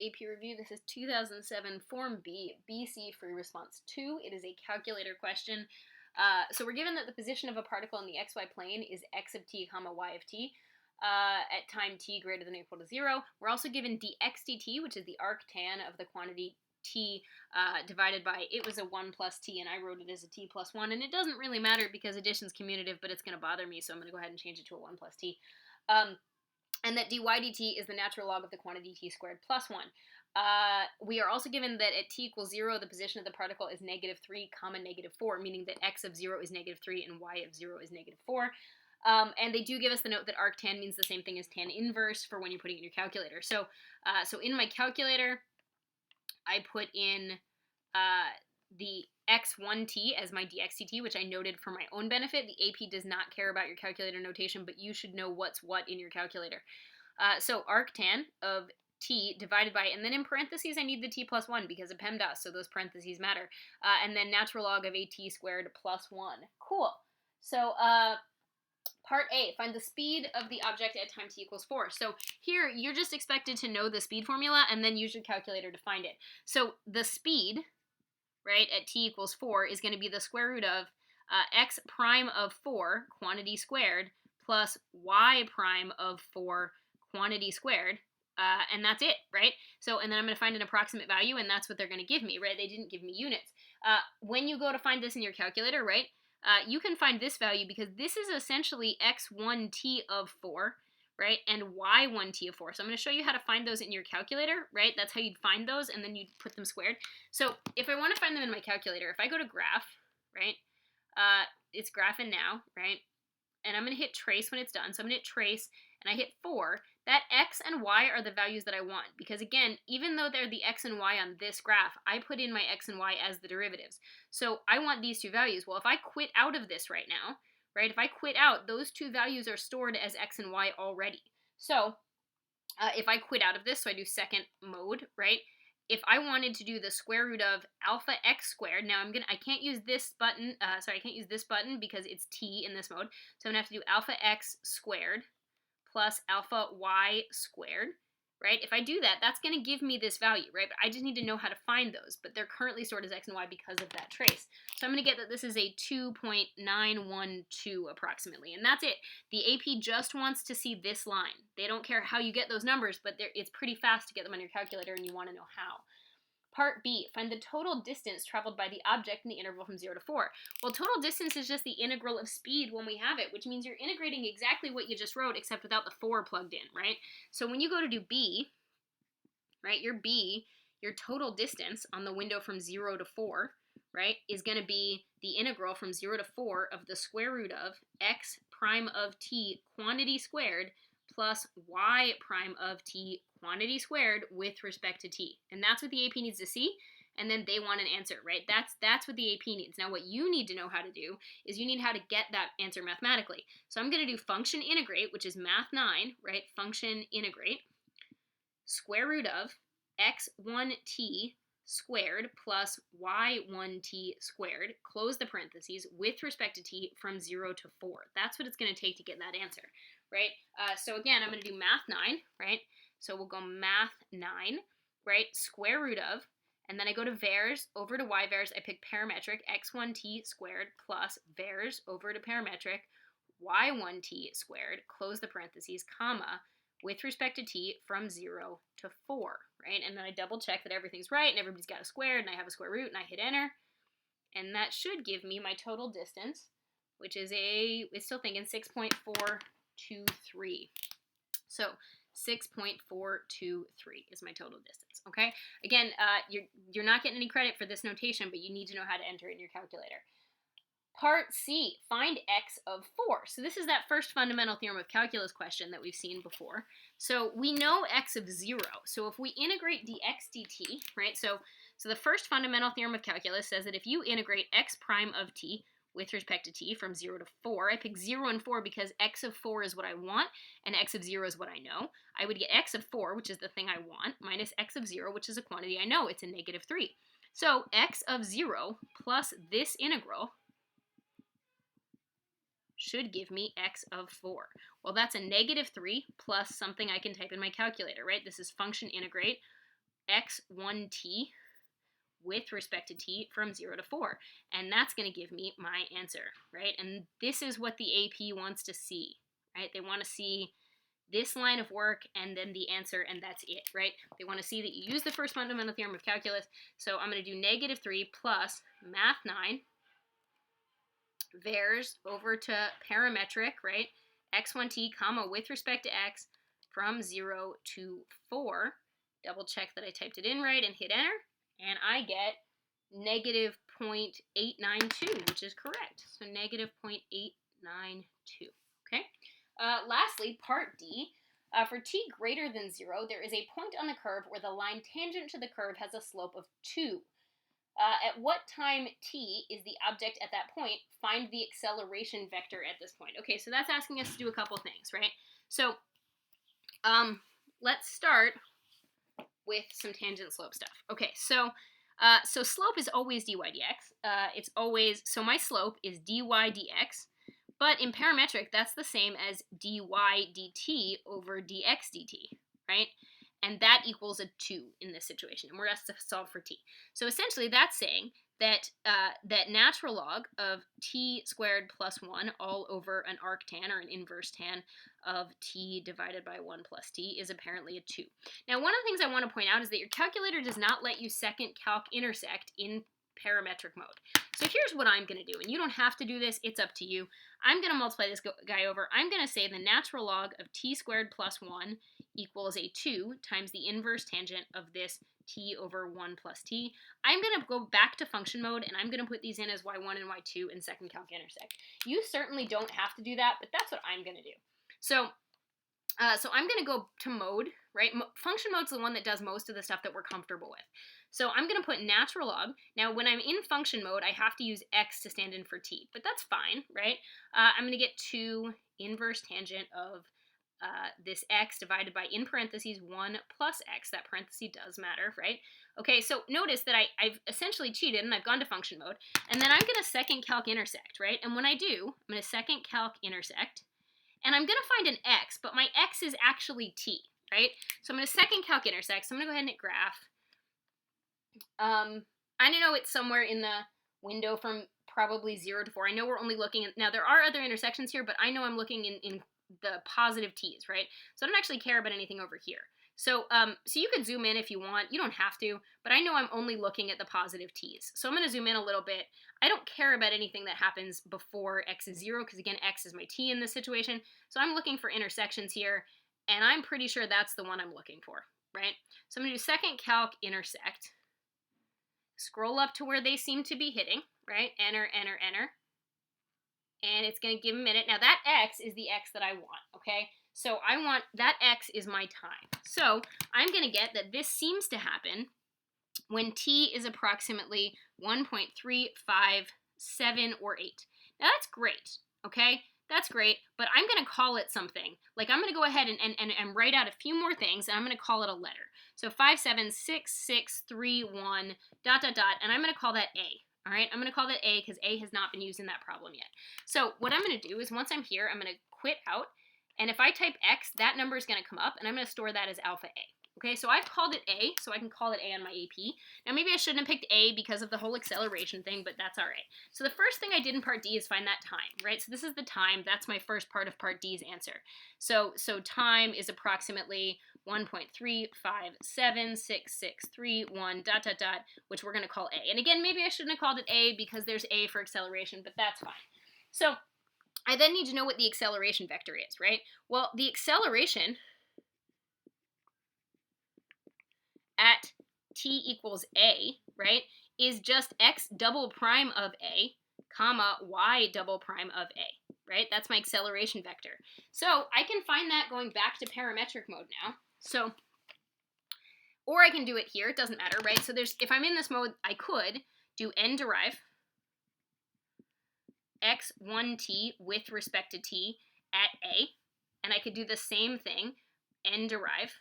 AP Review. This is 2007 Form B, BC Free Response 2. It is a calculator question. So we're given that the position of a particle in the xy plane is x of t comma y of t at time t greater than or equal to 0. We're also given dx dt, which is the arctan of the quantity t divided by, it was a 1 plus t, and I wrote it as a t plus 1, and it doesn't really matter because addition's commutative, but it's going to bother me, so I'm going to go ahead and change it to a 1 plus t. And that dy dt is the natural log of the quantity t squared plus 1. We are also given that at t equals 0, the position of the particle is negative 3 comma negative 4, meaning that x of 0 is negative 3 and y of 0 is negative 4. And they do give us the note that arctan means the same thing as tan inverse for when you're putting it in your calculator. So in my calculator, I put in the x1t as my dx/dt, which I noted for my own benefit. The AP does not care about your calculator notation, but you should know what's what in your calculator. So arctan of t divided by, and then in parentheses I need the t plus 1 because of PEMDAS, so those parentheses matter. And then natural log of at squared plus 1. Cool. So part A, find the speed of the object at time t equals 4. So here, you're just expected to know the speed formula and then use your calculator to find it. So the speed, right, at t equals 4 is going to be the square root of x prime of 4, quantity squared, plus y prime of 4, quantity squared, and that's it, right? So, and then I'm going to find an approximate value, and that's what they're going to give me, right? They didn't give me units. When you go to find this in your calculator, right, you can find this value because this is essentially x1t of 4, right, and y1t of 4. So I'm going to show you how to find those in your calculator, right? That's how you'd find those, and then you'd put them squared. So if I want to find them in my calculator, if I go to graph, right, it's graphing now, right, and I'm going to hit trace when it's done. So I'm going to hit trace, and I hit 4. That x and y are the values that I want because, again, even though they're the x and y on this graph, I put in my x and y as the derivatives. So I want these two values. Well, if I quit out of this right now, right, if I quit out, those two values are stored as x and y already. So if I quit out of this, so I do second mode, right, if I wanted to do the square root of alpha x squared, now I can't use this button, I can't use this button because it's t in this mode, so I'm going to have to do alpha x squared plus alpha y squared, right? If I do that, that's going to give me this value, right? But I just need to know how to find those, but they're currently stored as x and y because of that trace. So I'm going to get that this is a 2.912 approximately, and that's it. The AP just wants to see this line. They don't care how you get those numbers, but it's pretty fast to get them on your calculator, and you want to know how. Part B, find the total distance traveled by the object in the interval from 0 to 4. Well, total distance is just the integral of speed when we have it, which means you're integrating exactly what you just wrote except without the 4 plugged in, right? So when you go to do B, right, your B, your total distance on the window from 0 to 4, right, is going to be the integral from 0 to 4 of the square root of x prime of t quantity squared plus y prime of t quantity squared with respect to t. And that's what the AP needs to see, and then they want an answer, right? That's what the AP needs. Now what you need to know how to do is you need how to get that answer mathematically. So I'm going to do function integrate, which is math 9, right? Function integrate, square root of x1t squared plus y1t squared, close the parentheses, with respect to t from 0 to 4. That's what it's going to take to get that answer, right? So again, I'm going to do math 9, right? So we'll go math 9, right? Square root of, and then I go to vars, over to y vars, I pick parametric, x1t squared plus vars over to parametric, y1t squared, close the parentheses, comma, with respect to t from 0 to 4, right? And then I double check that everything's right and everybody's got a square and I have a square root and I hit enter. And that should give me my total distance, which is it's still thinking 6.423. So 6.423 is my total distance, okay? Again, you're not getting any credit for this notation, but you need to know how to enter it in your calculator. Part C, find x of 4. So this is that first fundamental theorem of calculus question that we've seen before. So we know x of 0. So if we integrate dx dt, right, so the first fundamental theorem of calculus says that if you integrate x prime of t with respect to t from 0 to 4, I pick 0 and 4 because x of 4 is what I want, and x of 0 is what I know. I would get x of 4, which is the thing I want, minus x of 0, which is a quantity I know. It's a negative 3. So x of 0 plus this integral should give me x of 4. Well, that's a negative 3 plus something I can type in my calculator, right? This is function integrate x1t with respect to t from 0 to 4. And that's going to give me my answer, right? And this is what the AP wants to see, right? They want to see this line of work and then the answer, and that's it, right? They want to see that you use the first fundamental theorem of calculus. So I'm going to do -3 plus math 9 vars over to parametric, right? x1t comma with respect to x from 0 to 4. Double check that I typed it in right and hit enter, and I get -0.892, which is correct. So -0.892. Okay. Lastly, part D. For t greater than 0, there is a point on the curve where the line tangent to the curve has a slope of 2. At what time t is the object at that point? Find the acceleration vector at this point. Okay, so that's asking us to do a couple things, right? So let's start with some tangent slope stuff. Okay, so slope is always dy dx. It's always, so my slope is dy dx, but in parametric, that's the same as dy dt over dx dt, right? And that equals a 2 in this situation, and we're asked to solve for t. So essentially, that's saying that that natural log of t squared plus 1 all over an arctan, or an inverse tan, of t divided by 1 plus t is apparently a 2. Now, one of the things I want to point out is that your calculator does not let you second calc intersect in parametric mode. So here's what I'm going to do, and you don't have to do this, it's up to you. I'm going to multiply this guy over. I'm going to say the natural log of t squared plus 1 equals a 2 times the inverse tangent of this t over 1 plus t. I'm going to go back to function mode, and I'm going to put these in as y1 and y2 in second calc intersect. You certainly don't have to do that, but that's what I'm going to do. So I'm going to go to mode, right? Function mode's the one that does most of the stuff that we're comfortable with. So I'm going to put natural log. Now, when I'm in function mode, I have to use x to stand in for t, but that's fine, right? I'm going to get 2 inverse tangent of this x divided by, in parentheses, 1 plus x. That parenthesis does matter, right? Okay, so notice that I've essentially cheated, and I've gone to function mode, and then I'm going to second calc intersect, right? And when I do, I'm going to second calc intersect, and I'm going to find an x, but my x is actually t, right? So I'm going to second calc intersect, so I'm going to go ahead and hit graph. I know it's somewhere in the window from probably 0 to 4. I know we're only looking at, now there are other intersections here, but I know I'm looking in the positive t's, right? So I don't actually care about anything over here. So you could zoom in if you want. You don't have to, but I know I'm only looking at the positive t's. So I'm going to zoom in a little bit. I don't care about anything that happens before x is 0, because again, x is my t in this situation. So I'm looking for intersections here, and I'm pretty sure that's the one I'm looking for, right? So I'm going to do second calc intersect. Scroll up to where they seem to be hitting, right? Enter, enter, enter. And it's going to give a minute. Now that x is the x that I want, okay? So I want, that x is my time. So I'm going to get that this seems to happen when t is approximately 1.357 or 8. Now that's great, okay? That's great, but I'm going to call it something. Like, I'm going to go ahead and write out a few more things, and I'm going to call it a letter. So 576631 ... and I'm going to call that A. All right, I'm going to call that A because A has not been used in that problem yet. So what I'm going to do is, once I'm here, I'm going to quit out, and if I type X, that number is going to come up, and I'm going to store that as alpha A. Okay, so I've called it A, so I can call it A on my AP. Now, maybe I shouldn't have picked A because of the whole acceleration thing, but that's all right. So the first thing I did in part D is find that time, right? So this is the time. That's my first part of part D's answer. So time is approximately 1.3576631 ... which we're going to call A. And again, maybe I shouldn't have called it A because there's A for acceleration, but that's fine. So I then need to know what the acceleration vector is, right? Well, the acceleration at t equals A, right, is just x double prime of A, comma, y double prime of A, right? That's my acceleration vector. So I can find that going back to parametric mode now. So, or I can do it here, it doesn't matter, right? So if I'm in this mode, I could do n derive x1t with respect to t at A, and I could do the same thing, n derive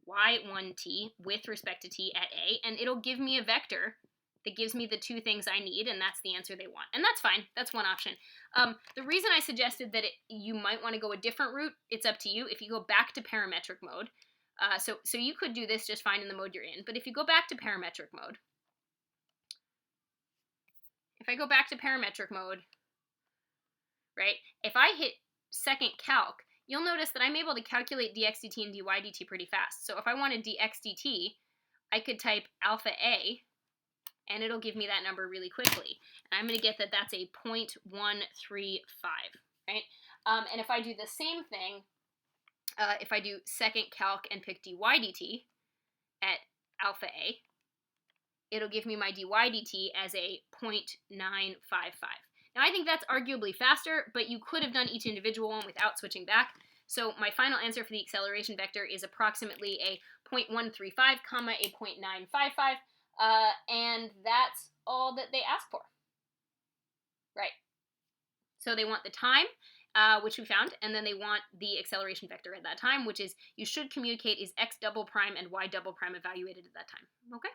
y1t with respect to t at A, and it'll give me a vector that gives me the two things I need, and that's the answer they want. And that's fine. That's one option. The reason I suggested that you might want to go a different route, it's up to you. If you go back to parametric mode, So you could do this just fine in the mode you're in. But if you go back to parametric mode, right, if I hit second calc, you'll notice that I'm able to calculate dx dt and dy dt pretty fast. So if I wanted dx dt, I could type alpha a, and it'll give me that number really quickly. And I'm going to get that that's a 0.135, right? And if I do the same thing, if I do second calc and pick dy dt at alpha a, it'll give me my dy dt as a 0.955. Now, I think that's arguably faster, but you could have done each individual one without switching back. So my final answer for the acceleration vector is approximately a 0.135, comma, a 0.955, and that's all that they ask for. Right. So they want the time, which we found, and then they want the acceleration vector at that time, which is, you should communicate, is x double prime and y double prime evaluated at that time. Okay?